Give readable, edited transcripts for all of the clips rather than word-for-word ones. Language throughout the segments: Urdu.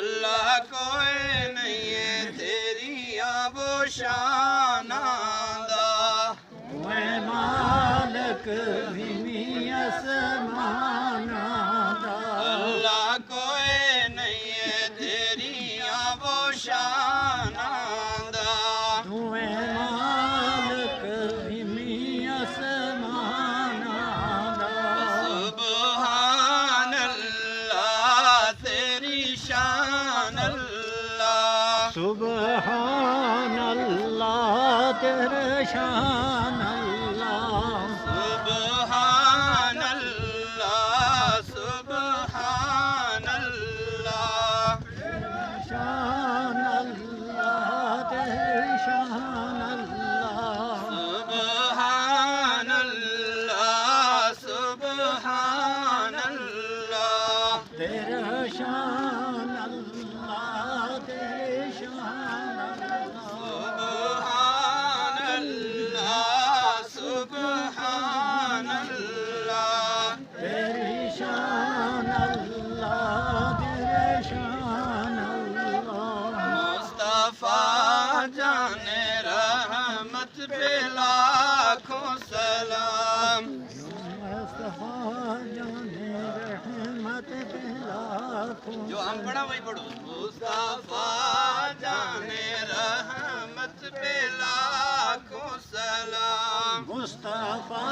اللہ کوئی نہیں ہے تیری آب و شان دا میں مالک زمین آسمان دا اللہ کوئی نہیں ہے تیری آب و شان دا میں مالک زمین آسمان دا سبحان اللہ تیری شان اللہ سبحان اللہ تیرے شان اللہ سبحان اللہ سبحان اللہ شان اللہ تیرے شان اللہ سبحان اللہ سبحان اللہ تیرے شان اللہ تیرے شان اللہ سبحان اللہ سبحان اللہ تیری شان اللہ تیرے شان اللہ مصطفیٰ جان رحمت پہ لاکھوں سلام مصطفیٰ جان رحمت پہ لاکھوں جو ہم پڑھا وہی پڑھو مصطفیٰ جان رحمت پہ لاکھوں سلام مصطفیٰ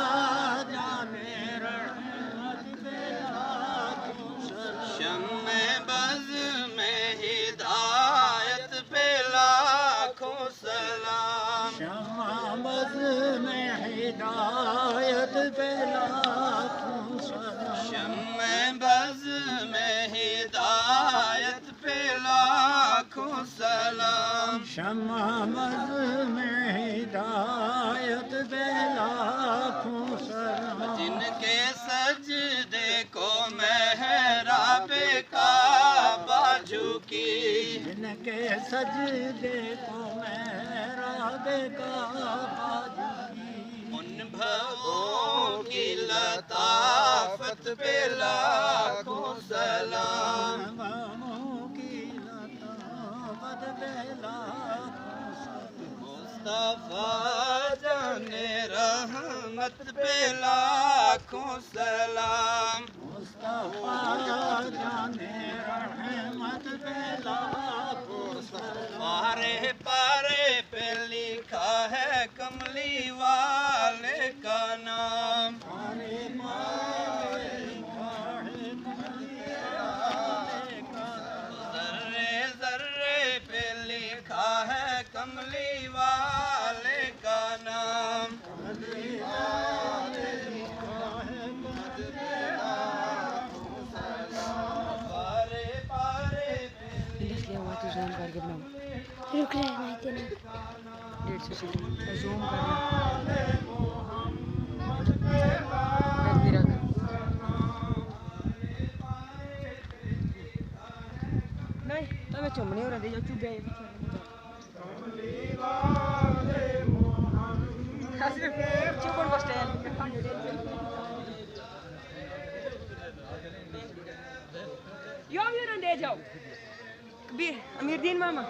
جان رحمت پہ لاکھوں سلام شمع بز میں ہدایت پہ لاکھوں سلام شمع بز میں ہدایت پہ لاکھوں سلام شمع بز میں ہدایت پہ لاکھوں سلام شمع بز میں ہدایت پہ لاکھوں سلام جن کے سجدے کو محراب کعبہ جھکی جن کے سجدے کو محراب کعبہ جھکی ان بھووں کی لطافت پہ لاکھوں سلام غموں کی لطافت پہ لاکھوں سلام مصطفیٰ جان رحمت پہ لاکھوں سلام مصطفیٰ جان رحمت پہ لاکھوں سلام پارے پارے پہ لکھا ہے کملی والے کا نام پارے پارے لکھا ہے کملی والے کا ذرے ذرے پہ لکھا ہے کملی والے کا نام کملی والے لکھا ہے کملی لاکھوں سلام پارے پارے پہ اس لیے ہوا تو زوم کر کے بناؤ رک رہے ہیں اتنے 150 سیکنڈ زوم کر دیں نہیں تو میں چمڑے ہو رہا تھا جو چپ گئے چوپڑ بس یو بھی رن دے جاؤ امیر دین ماما